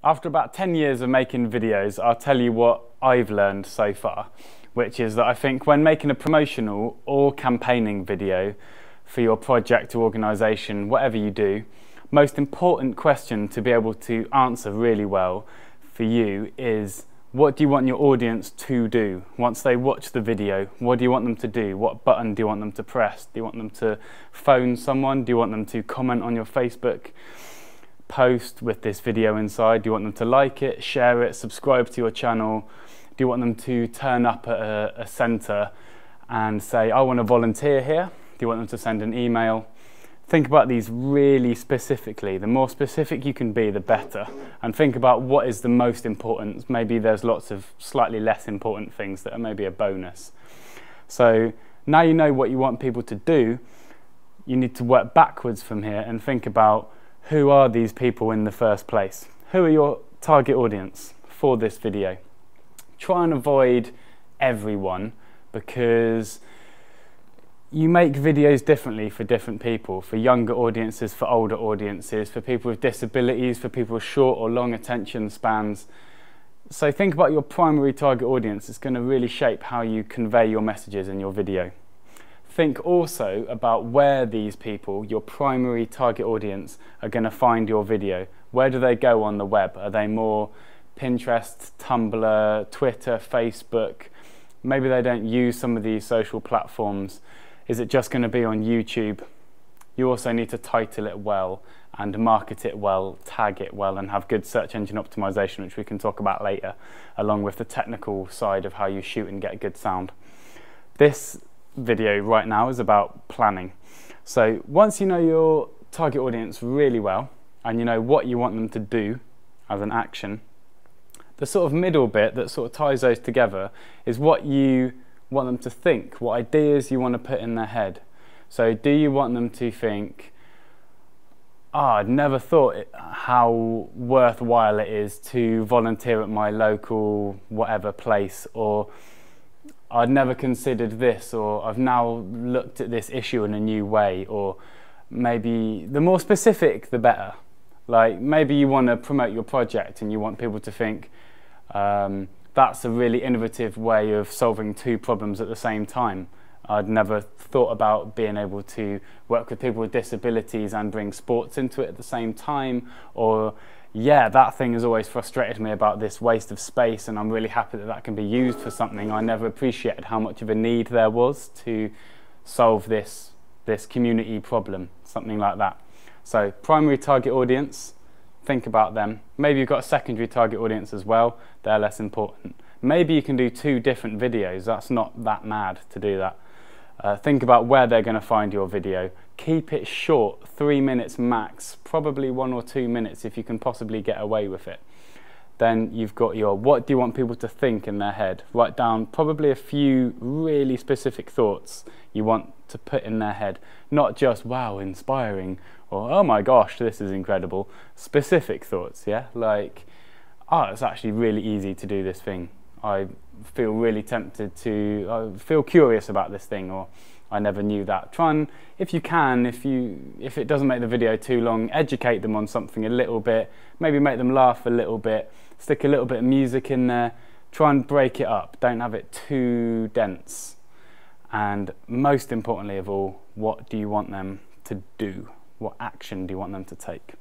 After about 10 years of making videos, I'll tell you what I've learned so far, which is that I think when making a promotional or campaigning video for your project or organisation, whatever you do, most important question to be able to answer really well for you is, what do you want your audience to do? Once they watch the video, what do you want them to do? What button do you want them to press? Do you want them to phone someone? Do you want them to comment on your Facebook post with this video inside? Do you want them to like it, share it, subscribe to your channel? Do you want them to turn up at a centre and say, I want to volunteer here? Do you want them to send an email? Think about these really specifically. The more specific you can be, the better. And think about what is the most important. Maybe there's lots of slightly less important things that are maybe a bonus. So now you know what you want people to do, you need to work backwards from here and think about, who are these people in the first place? Who are your target audience for this video? Try and avoid everyone, because you make videos differently for different people, for younger audiences, for older audiences, for people with disabilities, for people with short or long attention spans. So think about your primary target audience. It's going to really shape how you convey your messages in your video. Think also about where these people, your primary target audience, are going to find your video. Where do they go on the web? Are they more Pinterest, Tumblr, Twitter, Facebook? Maybe they don't use some of these social platforms. Is it just going to be on YouTube? You also need to title it well and market it well, tag it well, and have good search engine optimization, which we can talk about later, along with the technical side of how you shoot and get good sound. This video right now is about planning. So once you know your target audience really well and you know what you want them to do as an action, the sort of middle bit that sort of ties those together is what you want them to think, what ideas you want to put in their head. So do you want them to think, I'd never thought how worthwhile it is to volunteer at my local whatever place, or I'd never considered this, or I've now looked at this issue in a new way, or maybe the more specific the better. Like maybe you want to promote your project and you want people to think that's a really innovative way of solving two problems at the same time. I'd never thought about being able to work with people with disabilities and bring sports into it at the same time, or yeah, that thing has always frustrated me about this waste of space, and I'm really happy that that can be used for something. I never appreciated how much of a need there was to solve this community problem, something like that. So primary target audience, think about them. Maybe you've got a secondary target audience as well, they're less important. Maybe you can do two different videos, that's not that mad to do that. Think about where they're going to find your video. Keep it short, 3 minutes max, probably 1 or 2 minutes if you can possibly get away with it. Then you've got your, what do you want people to think in their head? Write down probably a few really specific thoughts you want to put in their head. Not just, wow, inspiring, or oh my gosh, this is incredible. Specific thoughts, yeah? Like, oh, it's actually really easy to do this thing. I feel really tempted to, I feel curious about this thing, or I never knew that. Try and, if you can, if it doesn't make the video too long, educate them on something a little bit, maybe make them laugh a little bit, stick a little bit of music in there, try and break it up, don't have it too dense. And most importantly of all, what do you want them to do? What action do you want them to take?